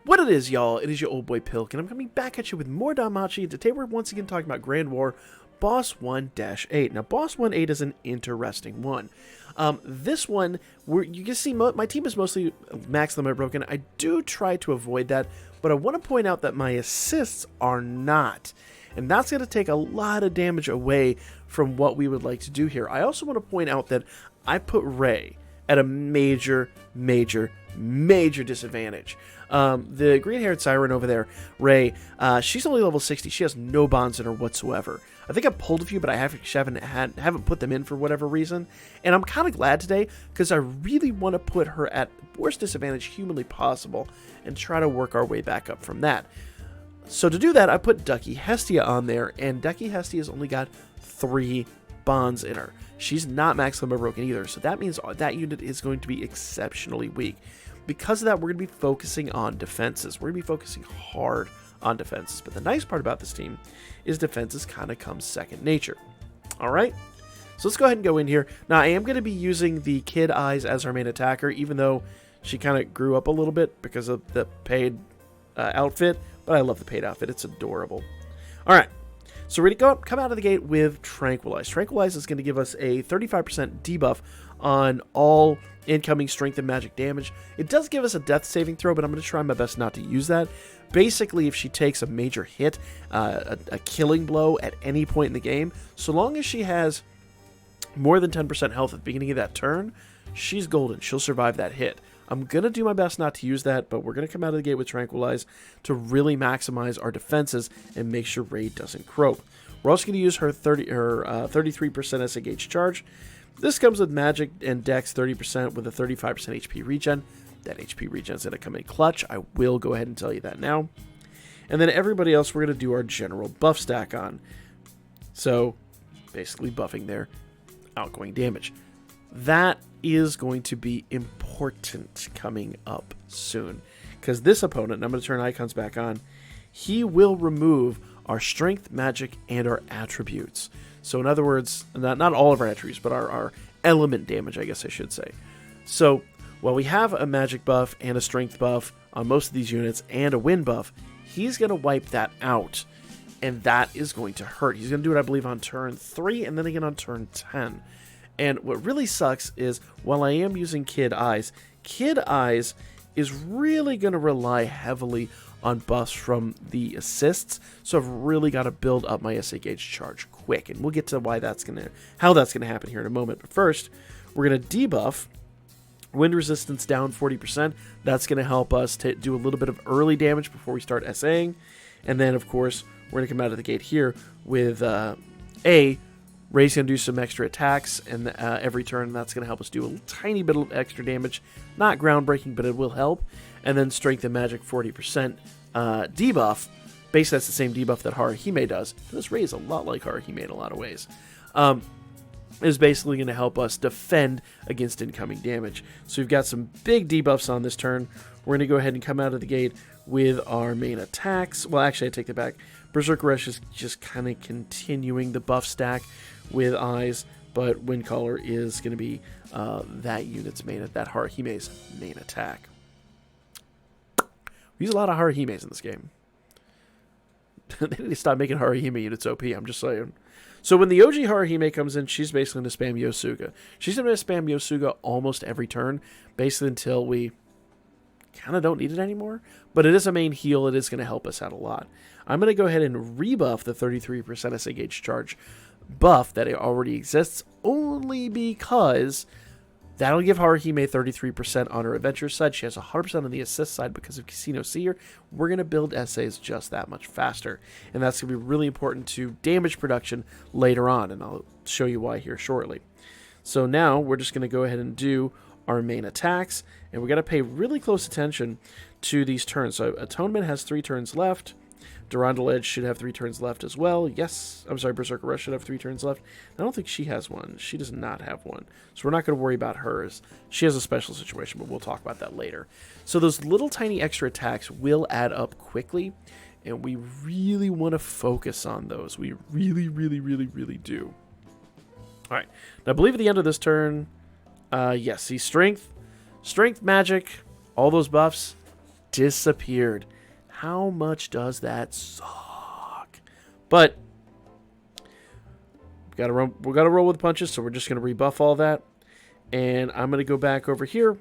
What it is, y'all, it is your old boy Pilk, and I'm coming back at you with more Danmachi, and today we're once again talking about Grand War Boss 1-8. Now, Boss 1-8 is an interesting one. This one, you can see my team is mostly max limit broken. I do try to avoid that, but I want to point out that my assists are not. And that's going to take a lot of damage away from what we would like to do here. I also want to point out that I put Ray at a major disadvantage. The green-haired siren over there, Ray, she's only level 60. She has no bonds in her whatsoever. I think I pulled a few, but I haven't put them in for whatever reason. And I'm kind of glad today, because I really want to put her at the worst disadvantage humanly possible and try to work our way back up from that. So to do that, I put Ducky Hestia on there, and Ducky Hestia has only got 3 bonds in her. She's not max limit broken either, so that means that unit is going to be exceptionally weak. Because of that, we're going to be focusing on defenses. We're going to be focusing hard on defenses. But the nice part about this team is defenses kind of come second nature. Alright, so let's go ahead and go in here. Now, I am going to be using the Kid Eyes as our main attacker, even though she kind of grew up a little bit because of the paid outfit. But I love the paid outfit. It's adorable. Alright, so we're going to come out of the gate with Tranquilize. Tranquilize is going to give us a 35% debuff on all incoming strength and magic damage. It does give us a death saving throw, but I'm going to try my best not to use that. Basically, if she takes a major hit, a killing blow at any point in the game, so long as she has more than 10% health at the beginning of that turn, she's golden. She'll survive that hit. I'm going to do my best not to use that, but we're going to come out of the gate with Tranquilize to really maximize our defenses and make sure Raid doesn't croak. We're also going to use her 33% SA gauge charge. This comes with magic and dex 30% with a 35% HP regen. That HP regen is going to come in clutch. I will go ahead and tell you that now. And then everybody else we're going to do our general buff stack on. So basically buffing their outgoing damage. That is going to be important coming up soon. Because this opponent, and I'm going to turn icons back on, he will remove our strength, magic, and our attributes. So in other words, not all of our attributes, but our element damage, I guess I should say. So while we have a magic buff and a strength buff on most of these units and a wind buff, he's going to wipe that out. And that is going to hurt. He's going to do it, I believe, on turn 3 and then again on turn 10. And what really sucks is, while I am using Kid Eyes is really going to rely heavily on buffs from the assists, so I've really got to build up my SA gauge charge quick, and we'll get to how that's going to happen here in a moment. But first, we're going to debuff wind resistance down 40%. That's going to help us to do a little bit of early damage before we start SAing, and then of course we're going to come out of the gate here with Ray's going to do some extra attacks and every turn. That's going to help us do a tiny bit of extra damage. Not groundbreaking, but it will help. And then Strength and Magic 40% debuff. Basically, that's the same debuff that Haruhime does. This Ray is a lot like Haruhime in a lot of ways. Is basically going to help us defend against incoming damage. So we've got some big debuffs on this turn. We're going to go ahead and come out of the gate with our main attacks. Well, actually, I take that back. Berserker Rush is just kind of continuing the buff stack with Eyes, but Windcaller is going to be that Haruhime's main attack. We use a lot of Haruhimes in this game. They need to stop making Haruhime units OP, I'm just saying. So when the OG Haruhime comes in, she's basically going to spam Yosuga. She's going to spam Yosuga almost every turn, basically until we kind of don't need it anymore. But it is a main heal. It is going to help us out a lot. I'm going to go ahead and rebuff the 33% SA gauge charge buff that already exists, only because that'll give Haruhime 33% on her adventure side. She has 100% on the assist side because of Casino Seer. We're going to build essays just that much faster, and that's going to be really important to damage production later on, and I'll show you why here shortly. So now we're just going to go ahead and do our main attacks, and we're going to pay really close attention to these turns. So Atonement has 3 turns left. Durandal Edge should have 3 turns left as well. Yes, I'm sorry, Berserker Rush should have 3 turns left. I don't think she has one. She does not have one. So we're not going to worry about hers. She has a special situation, but we'll talk about that later. So those little tiny extra attacks will add up quickly, and we really want to focus on those. We really do. All right. Now, I believe at the end of this turn, yes, see, Strength, Magic, all those buffs, disappeared. How much does that suck? But we gotta roll with punches, so we're just gonna rebuff all that. And I'm gonna go back over here,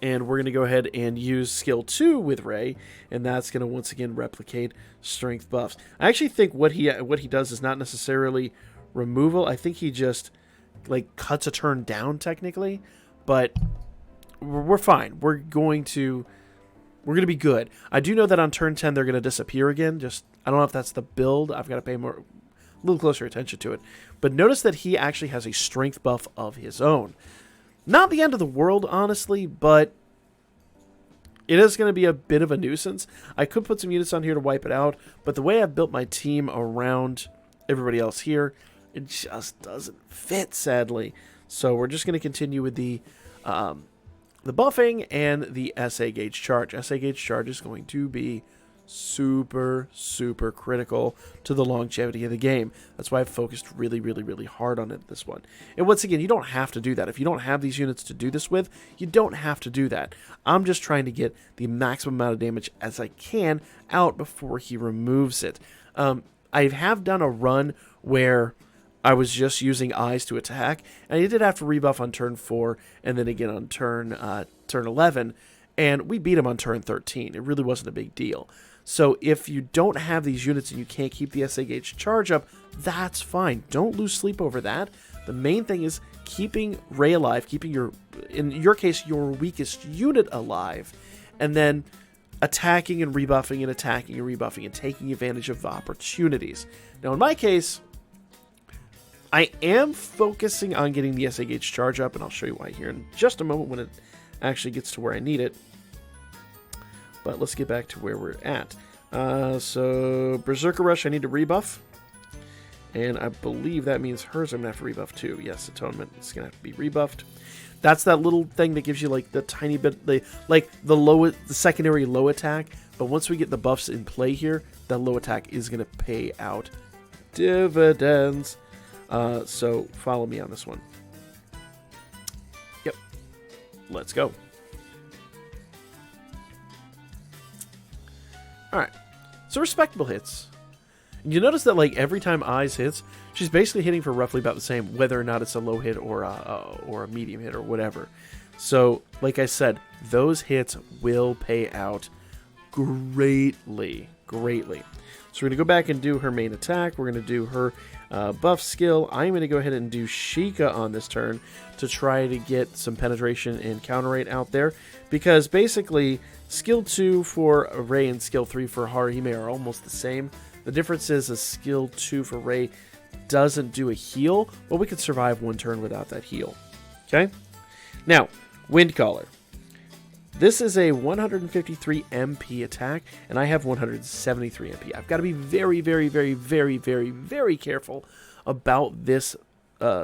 and we're gonna go ahead and use skill 2 with Ray, and that's gonna once again replicate strength buffs. I actually think what he does is not necessarily removal. I think he just like cuts a turn down technically, but we're fine. We're going to be good. I do know that on turn 10 they're going to disappear again. Just I don't know if that's the build. I've got to pay a little closer attention to it. But notice that he actually has a strength buff of his own. Not the end of the world, honestly, but it is going to be a bit of a nuisance. I could put some units on here to wipe it out, but the way I've built my team around everybody else here, it just doesn't fit, sadly. So we're just going to continue with the buffing and the SA gauge charge. SA gauge charge is going to be super, super critical to the longevity of the game. That's why I've focused really, really, really hard on it this one. And once again, you don't have to do that. If you don't have these units to do this with, you don't have to do that. I'm just trying to get the maximum amount of damage as I can out before he removes it. I have done a run where I was just using eyes to attack, and I did have to rebuff on turn 4 and then again on turn 11, and we beat him on turn 13. It really wasn't a big deal. So if you don't have these units and you can't keep the SA gauge charge up, that's fine. Don't lose sleep over that. The main thing is keeping Ray alive, keeping in your case, your weakest unit alive, and then attacking and rebuffing and attacking and rebuffing and taking advantage of the opportunities. Now in my case, I am focusing on getting the SA gauge charge up, and I'll show you why here in just a moment when it actually gets to where I need it. But let's get back to where we're at. So Berserker Rush, I need to rebuff. And I believe that means hers I'm going to have to rebuff too. Yes, Atonement is going to have to be rebuffed. That's that little thing that gives you like the tiny bit, the secondary low attack. But once we get the buffs in play here, that low attack is going to pay out dividends. So follow me on this one. Yep. Let's go. Alright. So respectable hits. You notice that like every time Eyes hits, she's basically hitting for roughly about the same, whether or not it's a low hit or a medium hit or whatever. So, like I said, those hits will pay out greatly. Greatly. So we're going to go back and do her main attack. We're going to do her buff skill. I'm going to go ahead and do Sheikah on this turn to try to get some penetration and counter rate out there. Because basically, skill 2 for Ray and skill 3 for Haruhime are almost the same. The difference is a skill 2 for Ray doesn't do a heal, but we could survive one turn without that heal. Okay? Now, Wind Caller. This is a 153 MP attack, and I have 173 MP. I've got to be very, very, very, very, very, very careful about this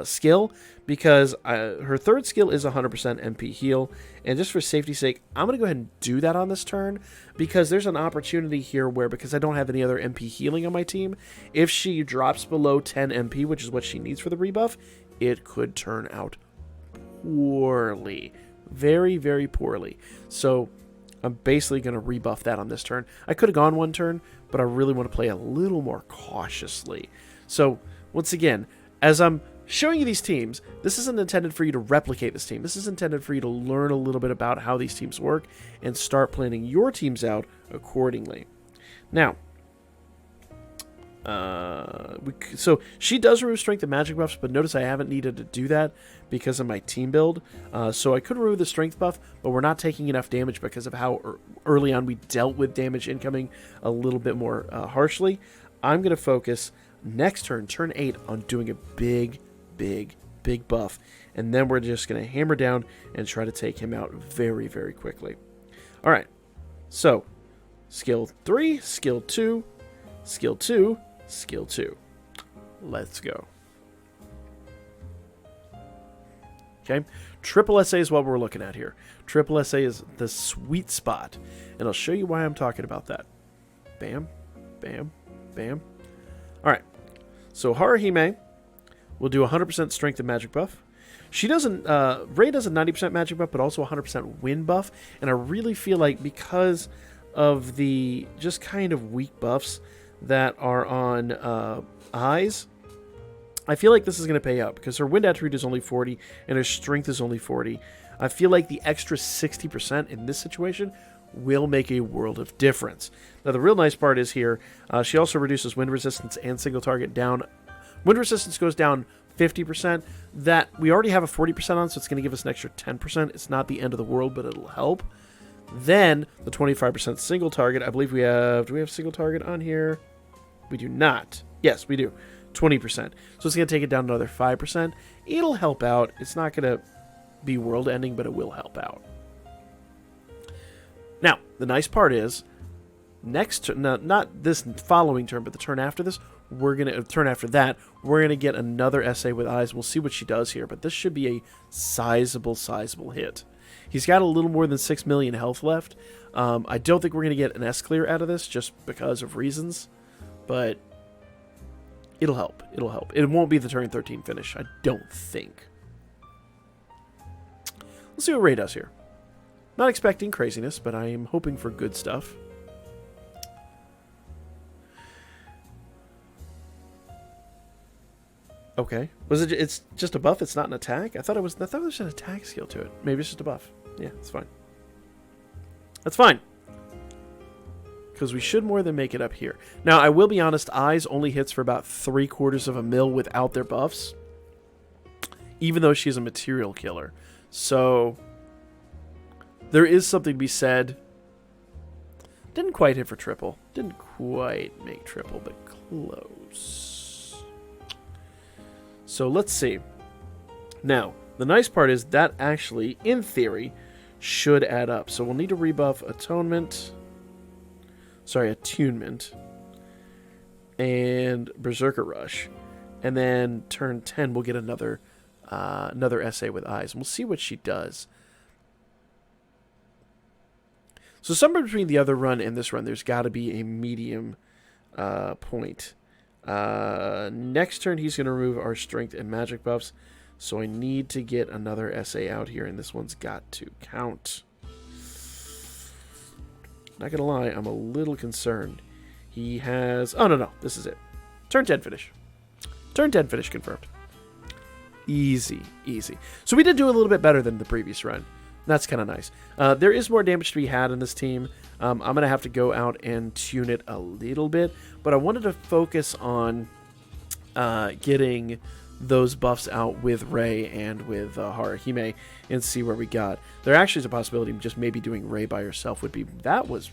skill, because her third skill is 100% MP heal, and just for safety's sake, I'm going to go ahead and do that on this turn, because there's an opportunity here where, because I don't have any other MP healing on my team, if she drops below 10 MP, which is what she needs for the rebuff, it could turn out poorly. Very, very poorly. So I'm basically going to rebuff that on this turn. I could have gone one turn, but I really want to play a little more cautiously. So once again, as I'm showing you these teams, this isn't intended for you to replicate this team. This is intended for you to learn a little bit about how these teams work and start planning your teams out accordingly. Now, so she does remove strength and magic buffs, but notice I haven't needed to do that because of my team build. So I could remove the strength buff, but we're not taking enough damage because of how early on we dealt with damage incoming a little bit more harshly. I'm going to focus next turn, turn 8, on doing a big buff, and then we're just going to hammer down and try to take him out very, very quickly. All right, so skill 3, skill 2, skill 2, skill 2. Let's go. Okay, triple SA is what we're looking at here. Triple SA is the sweet spot, and I'll show you why I'm talking about that. Bam, bam, bam. All right, so Haruhime will do 100% strength and magic buff. She doesn't, Ray does a 90% magic buff, but also 100% wind buff. And I really feel like because of the just kind of weak buffs that are on eyes, I feel like this is going to pay out because her wind attribute is only 40 and her strength is only 40. I feel like the extra 60% in this situation will make a world of difference. Now, the real nice part is here, she also reduces wind resistance and single target down. Wind resistance goes down 50%. That we already have a 40% on, so it's going to give us an extra 10%. It's not the end of the world, but it'll help. Then the 25% single target. I believe we have... Do we have single target on here? We do not. Yes, we do. 20%. So it's going to take it down another 5%. It'll help out. It's not going to be world ending, but it will help out. Now, the nice part is, next turn, not this following turn, but the turn after this, we're going to get another SA with eyes. We'll see what she does here, but this should be a sizable hit. He's got a little more than 6 million health left. I don't think we're going to get an S clear out of this just because of reasons, but it'll help. It'll help. It won't be the turn 13 finish, I don't think. Let's see what Ray does here. Not expecting craziness, but I am hoping for good stuff. Okay. Was it? It's just a buff. It's not an attack. I thought there was an attack skill to it. Maybe it's just a buff. Yeah, it's fine. That's fine. Because we should more than make it up here. Now, I will be honest. Eyes only hits for about 3/4 of a mil without their buffs, even though she's a material killer. So there is something to be said. Didn't quite hit for triple. Didn't quite make triple, but close. So let's see. Now, the nice part is that actually, in theory, should add up. So we'll need to rebuff attunement, and Berserker Rush. And then turn 10, we'll get another SA with eyes. And we'll see what she does. So somewhere between the other run and this run, there's got to be a medium point. Next turn, he's going to remove our strength and magic buffs. So I need to get another SA out here, and this one's got to count. Not going to lie, I'm a little concerned. He has... Oh, no. This is it. Turn 10 finish. Turn 10 finish confirmed. Easy. So we did do a little bit better than the previous run. That's kind of nice. There is more damage to be had in this team. I'm going to have to go out and tune it a little bit. But I wanted to focus on getting those buffs out with Ray and with Haruhime and see where we got. There actually is a possibility of just maybe doing Ray by herself would be... That was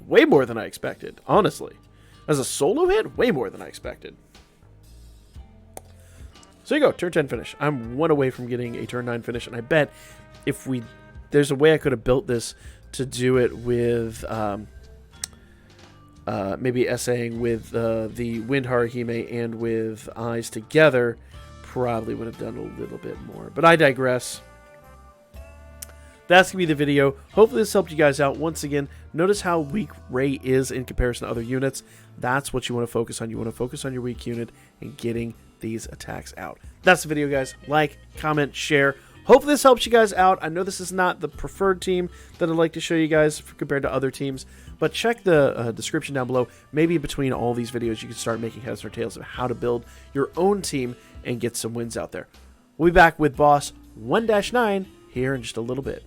way more than I expected, honestly. As a solo hit, way more than I expected. So you go, turn 10 finish. I'm one away from getting a turn 9 finish, and I bet if there's a way I could have built this to do it with maybe SAing with the Wind Haruhime and with Eyes together, probably would have done a little bit more. But I digress. That's going to be the video. Hopefully this helped you guys out. Once again, notice how weak Ray is in comparison to other units. That's what you want to focus on. You want to focus on your weak unit and getting these attacks out. That's the video, guys. Like, comment, share. Hopefully this helps you guys out. I know this is not the preferred team that I'd like to show you guys compared to other teams, but check the description down below. Maybe between all these videos, you can start making heads or tails of how to build your own team and get some wins out there. We'll be back with Boss 1-9 here in just a little bit.